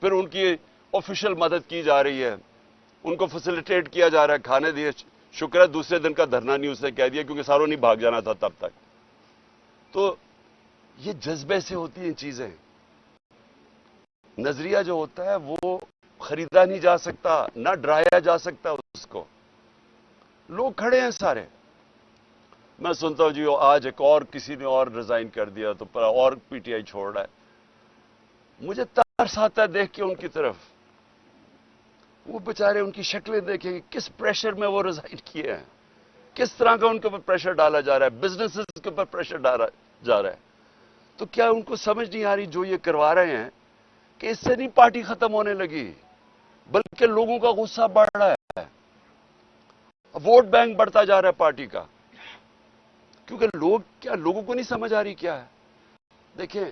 پھر ان کی آفیشیل مدد کی جا رہی ہے، ان کو فیسیلیٹیٹ کیا جا رہا ہے، کھانے دیے. شکر ہے دوسرے دن کا دھرنا نہیں اس نے کہہ دیا، کیونکہ ساروں نہیں بھاگ جانا تھا تب تک. تو یہ جذبے سے ہوتی ہیں چیزیں. نظریہ جو ہوتا ہے وہ خریدا نہیں جا سکتا، نہ ڈرایا جا سکتا اس کو. لوگ کھڑے ہیں سارے. میں سنتا ہوں جی آج ایک اور کسی نے اور ریزائن کر دیا تو اور پی ٹی آئی چھوڑ رہا ہے. مجھے ترس آتا ہے دیکھ کے ان کی طرف. وہ بیچارے ان کی شکلیں دیکھیں کہ کس پریشر میں وہ ریزائن کیے ہیں، کس طرح کا ان کے اوپر پریشر ڈالا جا رہا ہے، بزنسز کے اوپر پریشر ڈالا جا رہا ہے. تو کیا ان کو سمجھ نہیں آ رہی جو یہ کروا رہے ہیں کہ اس سے نہیں پارٹی ختم ہونے لگی، بلکہ لوگوں کا غصہ بڑھ رہا ہے، ووٹ بینک بڑھتا جا رہا ہے پارٹی کا. کیونکہ لوگوں کو نہیں سمجھ آ رہی کیا ہے. دیکھیں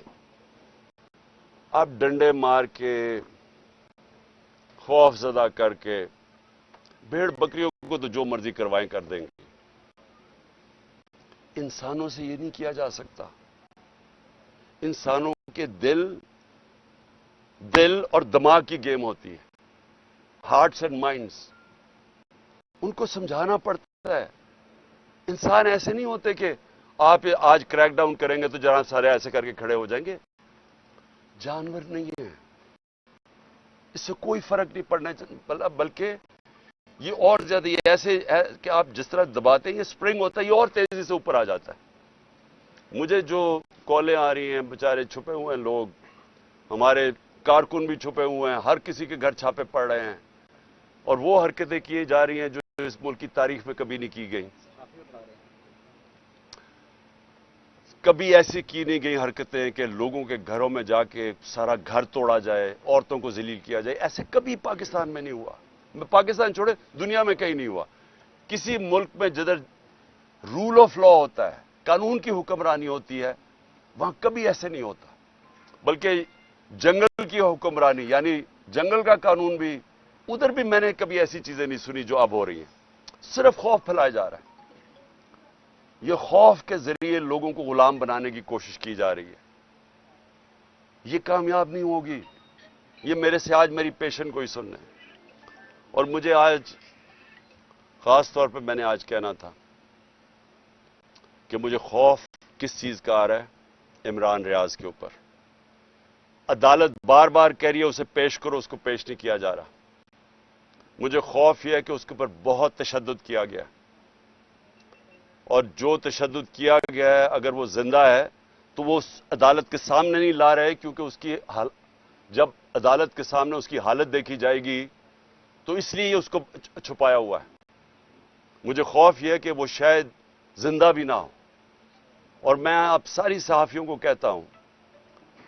آپ ڈنڈے مار کے، خوف زدہ کر کے، بھیڑ بکریوں کو تو جو مرضی کروائیں کر دیں گے. انسانوں سے یہ نہیں کیا جا سکتا. انسانوں کے دل اور دماغ کی گیم ہوتی ہے، ہارٹس اینڈ مائنڈس. ان کو سمجھانا پڑتا ہے. انسان ایسے نہیں ہوتے کہ آپ آج کریک ڈاؤن کریں گے تو جہاں سارے ایسے کر کے کھڑے ہو جائیں گے. جانور نہیں ہیں. اس سے کوئی فرق نہیں پڑنا چاہیے، بلکہ یہ اور زیادہ یہ ایسے ہے کہ آپ جس طرح دباتے ہیں یہ سپرنگ ہوتا ہے، یہ اور تیزی سے اوپر آ جاتا ہے. مجھے جو کالیں آ رہی ہیں، بیچارے چھپے ہوئے ہیں لوگ، ہمارے کارکن بھی چھپے ہوئے ہیں، ہر کسی کے گھر چھاپے پڑ رہے ہیں، اور وہ حرکتیں کی جا رہی ہیں جو اس ملک کی تاریخ میں کبھی نہیں کی گئیں. کبھی ایسی کی نہیں گئی حرکتیں کہ لوگوں کے گھروں میں جا کے سارا گھر توڑا جائے، عورتوں کو ذلیل کیا جائے. ایسے کبھی پاکستان میں نہیں ہوا. پاکستان چھوڑے دنیا میں کہیں نہیں ہوا. کسی ملک میں جدھر رول آف لا ہوتا ہے، قانون کی حکمرانی ہوتی ہے، وہاں کبھی ایسے نہیں ہوتا. بلکہ جنگل کی حکمرانی، یعنی جنگل کا قانون بھی، ادھر بھی میں نے کبھی ایسی چیزیں نہیں سنی جو اب ہو رہی ہیں. صرف خوف پھیلایا جا رہا ہے. یہ خوف کے ذریعے لوگوں کو غلام بنانے کی کوشش کی جا رہی ہے. یہ کامیاب نہیں ہوگی. یہ میرے سے آج میری پیشن کو ہی سننا ہے. اور مجھے آج خاص طور پہ میں نے آج کہنا تھا کہ مجھے خوف کس چیز کا آ رہا ہے؟ عمران ریاض کے اوپر. عدالت بار بار کہہ رہی ہے اسے پیش کرو، اس کو پیش نہیں کیا جا رہا. مجھے خوف یہ ہے کہ اس کے اوپر بہت تشدد کیا گیا، اور جو تشدد کیا گیا ہے اگر وہ زندہ ہے تو وہ اس عدالت کے سامنے نہیں لا رہے، کیونکہ اس کی جب عدالت کے سامنے اس کی حالت دیکھی جائے گی تو اس لیے اس کو چھپایا ہوا ہے. مجھے خوف یہ ہے کہ وہ شاید زندہ بھی نہ ہو. اور میں اب ساری صحافیوں کو کہتا ہوں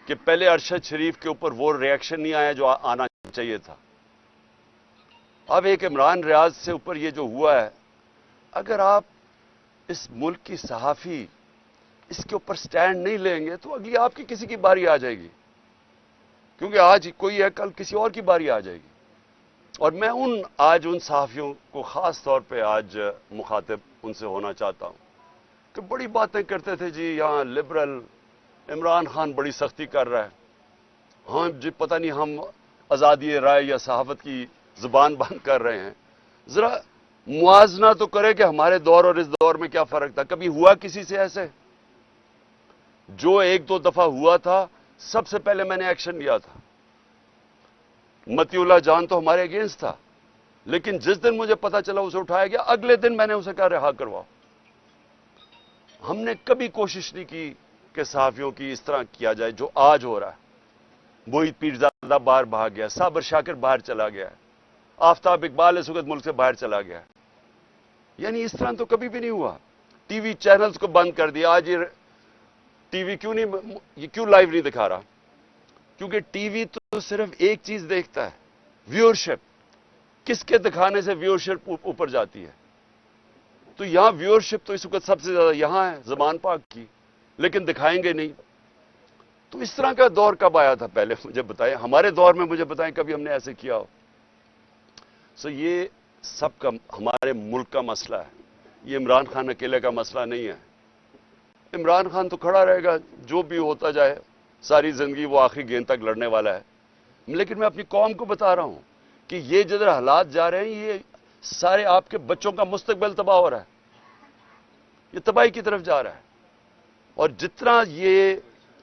کہ پہلے ارشد شریف کے اوپر وہ ریئیکشن نہیں آیا جو آنا چاہیے تھا. اب ایک عمران ریاض سے اوپر یہ جو ہوا ہے، اگر آپ اس ملک کی صحافی اس کے اوپر سٹینڈ نہیں لیں گے تو اگلی آپ کی کسی کی باری آ جائے گی. کیونکہ آج کوئی ہے، کل کسی اور کی باری آ جائے گی. اور میں آج ان صحافیوں کو خاص طور پہ آج مخاطب ان سے ہونا چاہتا ہوں کہ بڑی باتیں کرتے تھے جی یہاں لبرل عمران خان بڑی سختی کر رہا ہے، ہاں جی پتہ نہیں ہم آزادی رائے یا صحافت کی زبان بند کر رہے ہیں. ذرا موازنہ تو کرے کہ ہمارے دور اور اس دور میں کیا فرق تھا. کبھی ہوا کسی سے ایسے؟ جو ایک دو دفعہ ہوا تھا سب سے پہلے میں نے ایکشن لیا تھا. متی اللہ جان تو ہمارے اگینسٹ تھا، لیکن جس دن مجھے پتا چلا اسے اٹھایا گیا، اگلے دن میں نے اسے کہا رہا کرواؤ. ہم نے کبھی کوشش نہیں کی کہ صحافیوں کی اس طرح کیا جائے جو آج ہو رہا ہے. موہت پیرزادہ باہر بھاگ گیا، صابر شاکر باہر چلا گیا، آفتاب اقبال اس وقت ملک سے باہر چلا گیا. یعنی اس طرح تو کبھی بھی نہیں ہوا. ٹی وی چینلز کو بند کر دیا. آج یہ ٹی وی کیوں لائیو نہیں دکھا رہا؟ کیونکہ ٹی وی تو صرف ایک چیز دیکھتا ہے، ویورشپ. کس کے دکھانے سے ویورشپ اوپر جاتی ہے؟ تو یہاں ویورشپ تو اس وقت سب سے زیادہ یہاں ہے زبان پاک کی، لیکن دکھائیں گے نہیں. تو اس طرح کا دور کب آیا تھا؟ پہلے مجھے بتائیں، ہمارے دور میں مجھے بتائیں کبھی ہم نے ایسے کیا ہو. یہ سب کا ہمارے ملک کا مسئلہ ہے. یہ عمران خان اکیلے کا مسئلہ نہیں ہے. عمران خان تو کھڑا رہے گا، جو بھی ہوتا جائے، ساری زندگی وہ آخری گیند تک لڑنے والا ہے. لیکن میں اپنی قوم کو بتا رہا ہوں کہ یہ جدھر حالات جا رہے ہیں، یہ سارے آپ کے بچوں کا مستقبل تباہ ہو رہا ہے، یہ تباہی کی طرف جا رہا ہے. اور جتنا یہ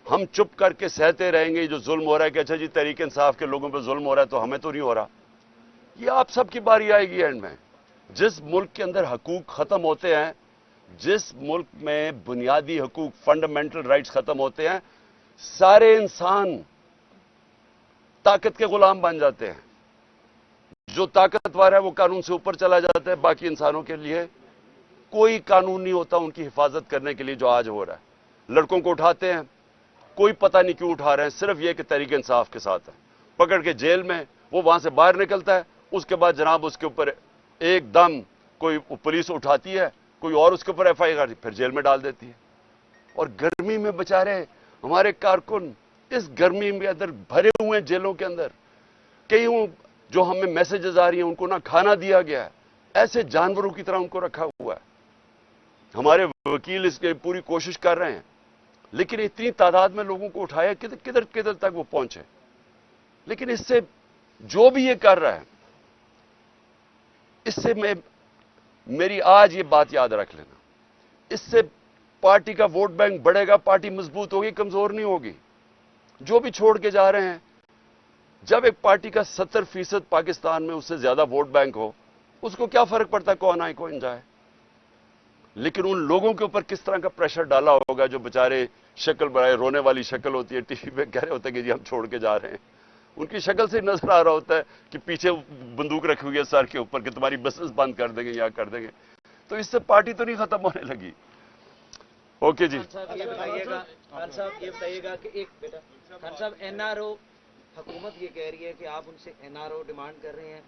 ہم چپ کر کے سہتے رہیں گے جو ظلم ہو رہا ہے کہ اچھا جی تحریک انصاف کے لوگوں پہ ظلم ہو رہا ہے تو ہمیں تو نہیں ہو رہا، یہ آپ سب کی باری آئے گی اینڈ میں. جس ملک کے اندر حقوق ختم ہوتے ہیں، جس ملک میں بنیادی حقوق فنڈامنٹل رائٹس ختم ہوتے ہیں، سارے انسان طاقت کے غلام بن جاتے ہیں. جو طاقتور ہے وہ قانون سے اوپر چلا جاتا ہے. باقی انسانوں کے لیے کوئی قانون نہیں ہوتا ان کی حفاظت کرنے کے لیے جو آج ہو رہا ہے. لڑکوں کو اٹھاتے ہیں، کوئی پتہ نہیں کیوں اٹھا رہے ہیں، صرف یہ کہ تحریک انصاف کے ساتھ ہے. پکڑ کے جیل میں، وہ وہاں سے باہر نکلتا ہے، اس کے بعد جناب اس کے اوپر ایک دم کوئی پولیس اٹھاتی ہے، کوئی اور اس کے اوپر ایف آئی آر پھر جیل میں ڈال دیتی ہے. اور گرمی میں بچارے ہمارے کارکن اس گرمی میں اندر بھرے ہوئے ہیں جیلوں کے اندر. کئی جو ہمیں میسیجز آ رہی ہیں ان کو نہ کھانا دیا گیا ہے، ایسے جانوروں کی طرح ان کو رکھا ہوا ہے. ہمارے وکیل اس کے پوری کوشش کر رہے ہیں، لیکن اتنی تعداد میں لوگوں کو اٹھایا کدھر کدھر تک وہ پہنچے. لیکن اس سے جو بھی یہ کر رہا ہے، اس سے میری آج یہ بات یاد رکھ لینا، اس سے پارٹی کا ووٹ بینک بڑھے گا، پارٹی مضبوط ہوگی، کمزور نہیں ہوگی. جو بھی چھوڑ کے جا رہے ہیں، جب ایک پارٹی کا 70% پاکستان میں اس سے زیادہ ووٹ بینک ہو، اس کو کیا فرق پڑتا ہے کون آئے کون جائے. لیکن ان لوگوں کے اوپر کس طرح کا پریشر ڈالا ہوگا جو بےچارے شکل بڑھائے، رونے والی شکل ہوتی ہے، ٹی وی پہ کہہ رہے ہوتے ہیں کہ جی ہم چھوڑ کے جا رہے ہیں. ان کی شکل سے نظر آ رہا ہوتا ہے کہ پیچھے بندوق رکھی ہوئی ہے سر کے اوپر کہ تمہاری بسنس بند کر دیں گے یا کر دیں گے. تو اس سے پارٹی تو نہیں ختم ہونے لگی. اوکے جی. خان صاحب یہ بتائیے گا کہ ایک بیٹا خان صاحب این آر او حکومت یہ کہہ رہی ہے کہ آپ ان سے این آر او ڈیمانڈ کر رہے ہیں،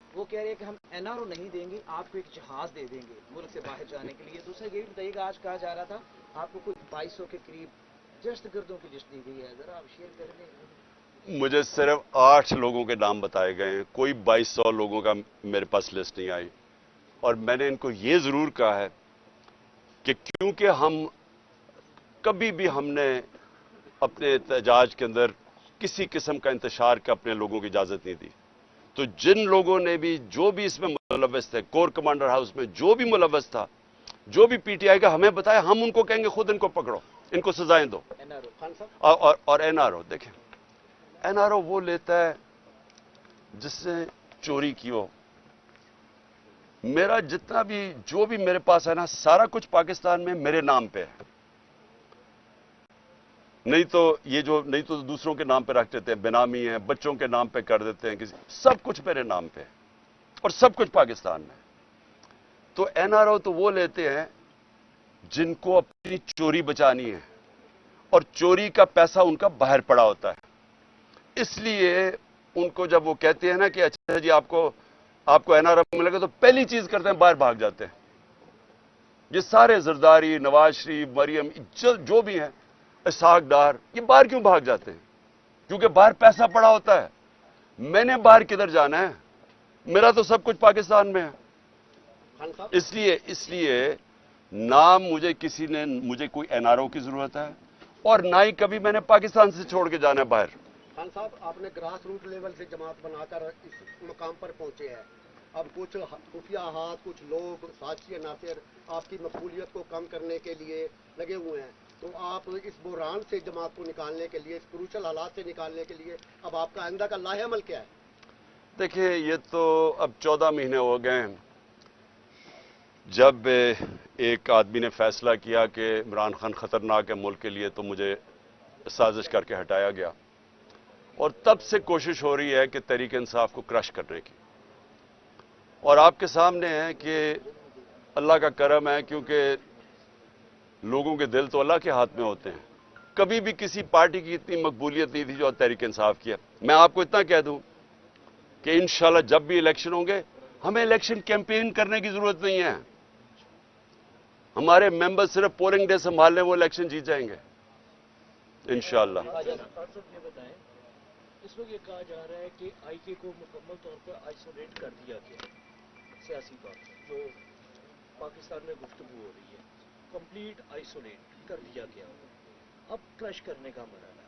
وہ کہہ رہے ہیں کہ ہم این آر او نہیں دیں گے، آپ کو ایک جہاز دے دیں گے ملک سے باہر جانے کے لیے. دوسرا یہ بتائیے گا، آج کہا جا رہا تھا آپ کو کوئی 2200 کے قریب دہشت گردوں کی لسٹ دی گئی ہے، ذرا آپ شیئر کر دیں. مجھے صرف 8 لوگوں کے نام بتائے گئے ہیں، کوئی 2200 لوگوں کا میرے پاس لسٹ نہیں آئی. اور میں نے ان کو یہ ضرور کہا ہے کہ کیونکہ کبھی بھی ہم نے اپنے احتجاج کے اندر کسی قسم کا انتشار کا اپنے لوگوں کی اجازت نہیں دی. تو جن لوگوں نے بھی جو بھی اس میں ملوث تھے، کور کمانڈر ہاؤس میں جو بھی ملوث تھا، جو بھی پی ٹی آئی کا ہمیں بتایا، ہم ان کو کہیں گے خود ان کو پکڑو، ان کو سزائیں دو. اور این آر او دیکھیں، این آر او وہ لیتا ہے جس نے چوری کی ہو. میرا جتنا بھی جو بھی میرے پاس ہے نا، سارا کچھ پاکستان میں میرے نام پہ ہے. نہیں تو دوسروں کے نام پہ رکھ دیتے ہیں، بینامی ہیں، بچوں کے نام پہ کر دیتے ہیں، سب کچھ میرے نام پہ اور سب کچھ پاکستان میں. تو این آر او تو وہ لیتے ہیں جن کو اپنی چوری بچانی ہے اور چوری کا پیسہ ان کا باہر پڑا ہوتا ہے. اس لیے ان کو جب وہ کہتے ہیں نا کہ اچھا جی آپ کو این آر او ملے گا، تو پہلی چیز کرتے ہیں باہر بھاگ جاتے ہیں. یہ سارے زرداری، نواز شریف، مریم، جو بھی ہیں، اسحاق ڈار، یہ باہر کیوں بھاگ جاتے ہیں؟ کیونکہ باہر پیسہ پڑا ہوتا ہے. میں نے باہر کدھر جانا ہے؟ میرا تو سب کچھ پاکستان میں ہے. اس لیے نہ مجھے کوئی این آر او کی ضرورت ہے، اور نہ ہی کبھی میں نے پاکستان سے چھوڑ کے جانا ہے باہر. خان صاحب، آپ نے گراس روٹ لیول سے جماعت بنا کر اس مقام پر پہنچے ہیں. اب کچھ خفیہ ہاتھ، کچھ لوگ سازشی عناصر آپ کی مقبولیت کو کم کرنے کے لیے لگے ہوئے ہیں. تو آپ اس بحران سے جماعت کو نکالنے کے لیے، اس کروشل حالات سے نکالنے کے لیے اب آپ کا آئندہ کا لاہ عمل کیا ہے؟ دیکھیں، یہ تو اب 14 مہینے ہو گئے ہیں جب ایک آدمی نے فیصلہ کیا کہ عمران خان خطرناک ہے ملک کے لیے، تو مجھے سازش کر کے ہٹایا گیا. اور تب سے کوشش ہو رہی ہے کہ تحریک انصاف کو کرش کرنے کی. اور آپ کے سامنے ہے کہ اللہ کا کرم ہے، کیونکہ لوگوں کے دل تو اللہ کے ہاتھ میں ہوتے ہیں. کبھی بھی کسی پارٹی کی اتنی مقبولیت نہیں تھی جو تحریک انصاف کی ہے. میں آپ کو اتنا کہہ دوں کہ انشاءاللہ جب بھی الیکشن ہوں گے، ہمیں الیکشن کیمپین کرنے کی ضرورت نہیں ہے. ہمارے ممبر صرف پولنگ ڈے سنبھال لیں، وہ الیکشن جیت جائیں گے انشاءاللہ. یہ بتائیں، اس وقت یہ کہا جا رہا ہے کہ آئی کے کو مکمل طور پر آئسولیٹ کر دیا گیا سیاسی طور پر، جو پاکستان میں گفتگو ہو رہی ہے، کمپلیٹ آئسولیٹ کر دیا گیا، اب کرش کرنے کا مرحلہ ہے.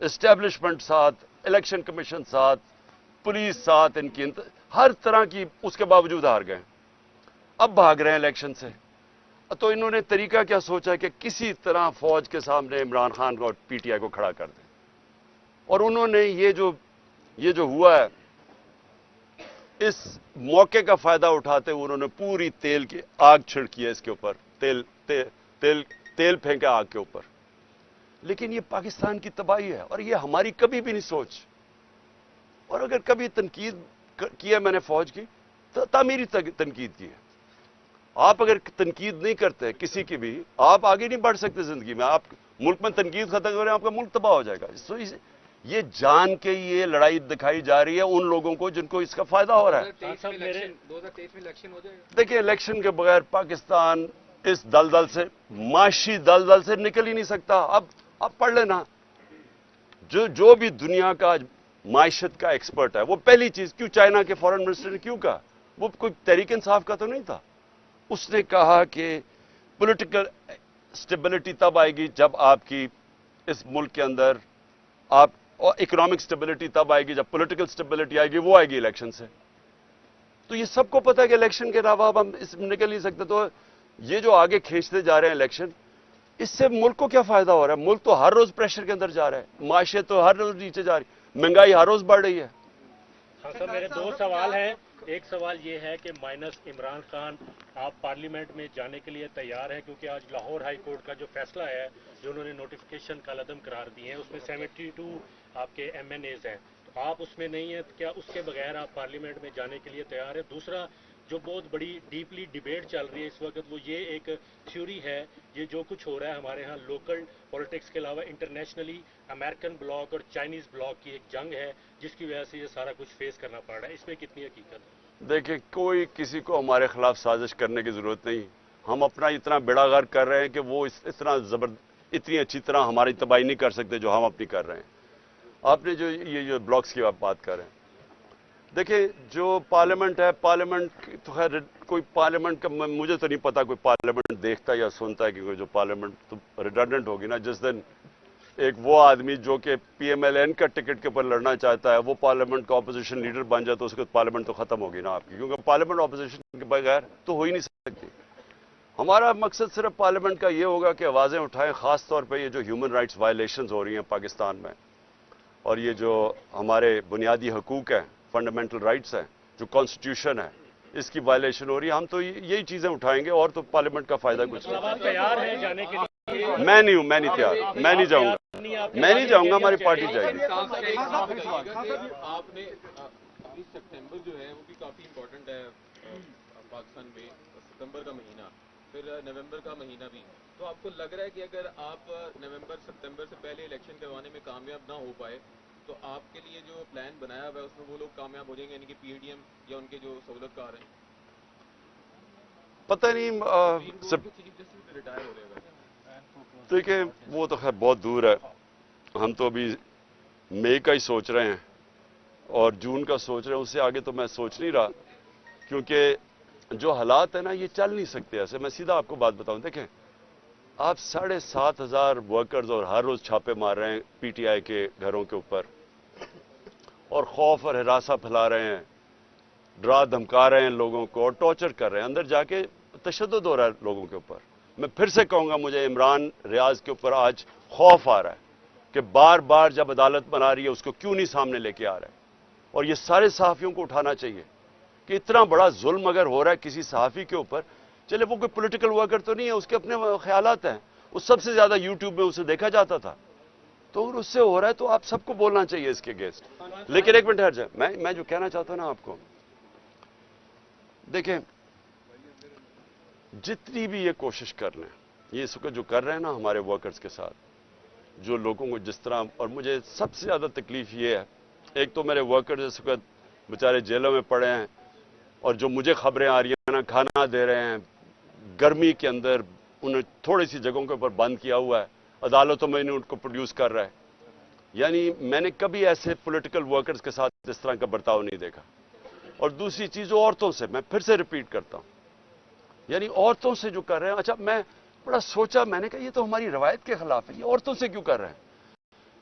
اسٹیبلشمنٹ ساتھ, الیکشن کمیشن ساتھ, پولیس ساتھ, ان کی ہر طرح کی, اس کے باوجود ہار گئے. اب بھاگ رہے ہیں الیکشن سے. تو انہوں نے طریقہ کیا سوچا کہ کسی طرح فوج کے سامنے عمران خان کو اور پی ٹی آئی کو کھڑا کر دیں. اور انہوں نے یہ جو ہوا ہے, اس موقع کا فائدہ اٹھاتے ہوئے انہوں نے پوری تیل کی آگ چھڑکی ہے اس کے اوپر, تیل پھینکا آگ کے اوپر. لیکن یہ پاکستان کی تباہی ہے, اور یہ ہماری کبھی بھی نہیں سوچ. اور اگر کبھی تنقید کی ہے میں نے فوج کی, تو تعمیری تنقید کی ہے. آپ اگر تنقید نہیں کرتے کسی کی بھی, آپ آگے نہیں بڑھ سکتے زندگی میں. آپ ملک میں تنقید ختم کریں, آپ کا ملک تباہ ہو جائے گا. یہ جان کے یہ لڑائی دکھائی جا رہی ہے ان لوگوں کو جن کو اس کا فائدہ ہو رہا ہے. 2023 میں الیکشن ہو جائے گا. دیکھیں, الیکشن کے بغیر پاکستان اس دلدل سے, معاشی دلدل سے نکل ہی نہیں سکتا. اب پڑھ لینا, جو بھی دنیا کا معیشت کا ایکسپرٹ ہے, وہ پہلی چیز, کیوں چائنا کے فارن منسٹر نے کیوں کہا, وہ کوئی تحریک انصاف کا تو نہیں تھا. اس نے کہا کہ پولیٹیکل سٹیبلٹی تب آئے گی جب آپ کی اس ملک کے اندر آپ, اور اکنامک سٹیبلٹی تب آئے گی جب پولیٹیکل سٹیبلٹی آئے گی, وہ آئے گی الیکشن سے. تو یہ سب کو پتہ ہے کہ الیکشن کے علاوہ اب ہم اس میں نکل نہیں سکتے. تو یہ جو آگے کھینچتے جا رہے ہیں الیکشن, اس سے ملک کو کیا فائدہ ہو رہا ہے؟ ملک تو ہر روز پریشر کے اندر جا رہا ہے, معاشیت تو ہر روز نیچے جا رہی ہے, مہنگائی ہر روز بڑھ رہی ہے. ہاں سر, میرے دو سوال ہیں. ایک سوال یہ ہے کہ مائنس عمران خان, آپ پارلیمنٹ میں جانے کے لیے تیار ہیں؟ کیونکہ آج لاہور ہائی کورٹ کا جو فیصلہ ہے, جو انہوں نے نوٹیفیکیشن کا عدم قرار دیے ہیں, اس میں 72 آپ کے ایم این ایز ہیں. تو آپ اس میں نہیں ہیں, کیا اس کے بغیر آپ پارلیمنٹ میں جانے کے لیے تیار ہیں؟ دوسرا, جو بہت بڑی ڈیپلی ڈیبیٹ چل رہی ہے اس وقت, وہ یہ ایک تھیوری ہے, یہ جو کچھ ہو رہا ہے ہمارے ہاں لوکل پولیٹکس کے علاوہ انٹرنیشنلی امریکن بلاک اور چائنیز بلاک کی ایک جنگ ہے, جس کی وجہ سے یہ سارا کچھ فیس کرنا پڑ رہا ہے. اس میں کتنی حقیقت ہے؟ دیکھیں, کوئی کسی کو ہمارے خلاف سازش کرنے کی ضرورت نہیں. ہم اپنا اتنا بیڑا غرق کر رہے ہیں کہ وہ اتنی اچھی طرح ہماری تباہی نہیں کر سکتے جو ہم اپنی کر رہے ہیں. آپ نے جو بلاکس کی بات کر رہے ہیں, دیکھیں جو پارلیمنٹ ہے, پارلیمنٹ تو خیر کوئی پارلیمنٹ کا مجھے تو نہیں پتا کوئی پارلیمنٹ دیکھتا یا سنتا ہے, کیونکہ جو پارلیمنٹ تو ریڈنڈنٹ ہوگی نا. جس دن ایک وہ آدمی جو کہ پی ایم ایل این کا ٹکٹ کے اوپر لڑنا چاہتا ہے, وہ پارلیمنٹ کا اپوزیشن لیڈر بن جائے, تو اس کے پارلیمنٹ تو ختم ہوگی نا آپ کی, کیونکہ پارلیمنٹ اپوزیشن کے بغیر تو ہو ہی نہیں سکتی. ہمارا مقصد صرف پارلیمنٹ کا یہ ہوگا کہ آوازیں اٹھائیں, خاص طور پہ یہ جو ہیومن رائٹس وائلیشنز ہو رہی ہیں پاکستان میں, اور یہ جو ہمارے بنیادی حقوق ہیں, فنڈامنٹل رائٹس ہیں, جو کانسٹیٹیوشن ہے, اس کی وائلیشن ہو رہی ہے. ہم تو یہی چیزیں اٹھائیں گے, اور تو پارلیمنٹ کا فائدہ کچھ نہیں. آپ تیار ہیں جانے کے لیے؟ میں نہیں ہوں, میں نہیں تیار, میں نہیں جاؤں گا, میں نہیں جاؤں گا, ہماری پارٹی جائے گی. آپ نے 20 سپتمبر جو ہے وہ بھی کافی امپورٹنٹ ہے پاکستان میں, ستمبر کا مہینہ, پھر نومبر کا مہینہ بھی. تو آپ کو لگ رہا ہے کہ اگر آپ نومبر ستمبر سے پہلے الیکشن کروانے میں کامیاب نہ ہو پائے, تو آپ کے لیے جو پلان بنایا ہوا ہے اس میں وہ لوگ کامیاب ہو جائیں گے, یعنی کہ پی ڈی ایم یا ان کے جو سہولت کار ہیں؟ پتہ نہیں, ریٹائر ہو رہے ہیں. دیکھیں وہ تو خیر بہت دور ہے, ہم تو ابھی مئی کا ہی سوچ رہے ہیں اور جون کا سوچ رہے ہیں, اس سے آگے تو میں سوچ نہیں رہا, کیونکہ جو حالات ہیں نا یہ چل نہیں سکتے ایسے. میں سیدھا آپ کو بات بتاؤں, دیکھیں آپ 7,500 ورکرز اور ہر روز چھاپے مار رہے ہیں پی ٹی آئی کے گھروں کے اوپر, اور خوف اور ہراساں پھیلا رہے ہیں, ڈرا دھمکا رہے ہیں لوگوں کو, اور ٹارچر کر رہے ہیں, اندر جا کے تشدد ہو رہا ہے لوگوں کے اوپر. میں پھر سے کہوں گا, مجھے عمران ریاض کے اوپر آج خوف آ رہا ہے کہ بار بار جب عدالت بنا رہی ہے اس کو کیوں نہیں سامنے لے کے آ رہا ہے. اور یہ سارے صحافیوں کو اٹھانا چاہیے کہ اتنا بڑا ظلم اگر ہو رہا ہے کسی صحافی کے اوپر, چلے وہ کوئی پولیٹیکل ورکر تو نہیں ہے, اس کے اپنے خیالات ہیں, وہ سب سے زیادہ یوٹیوب میں اسے دیکھا جاتا تھا, تو اگر اس سے ہو رہا ہے تو آپ سب کو بولنا چاہیے اس کے اگینسٹ. لیکن ایک منٹ ہٹ جائے, میں جو کہنا چاہتا ہوں نا آپ کو, دیکھیں جتنی بھی یہ کوشش کر لیں, یہ اس وقت جو کر رہے ہیں نا ہمارے ورکرز کے ساتھ, جو لوگوں کو جس طرح, اور مجھے سب سے زیادہ تکلیف یہ ہے, ایک تو میرے ورکرز اس وقت بیچارے جیلوں میں پڑے ہیں, اور جو مجھے خبریں آ رہی ہیں نا, کھانا دے رہے ہیں گرمی کے اندر, انہیں تھوڑی سی جگہوں کے اوپر بند کیا ہوا ہے, عدالتوں میں انہیں ان کو پروڈیوس کر رہا ہے. یعنی میں نے کبھی ایسے پولیٹیکل ورکرز کے ساتھ اس طرح کا برتاؤ نہیں دیکھا. اور دوسری چیز عورتوں سے, میں پھر سے ریپیٹ کرتا ہوں, یعنی عورتوں سے جو کر رہے ہیں, اچھا میں بڑا سوچا, میں نے کہا یہ تو ہماری روایت کے خلاف ہے, یہ عورتوں سے کیوں کر رہے ہیں؟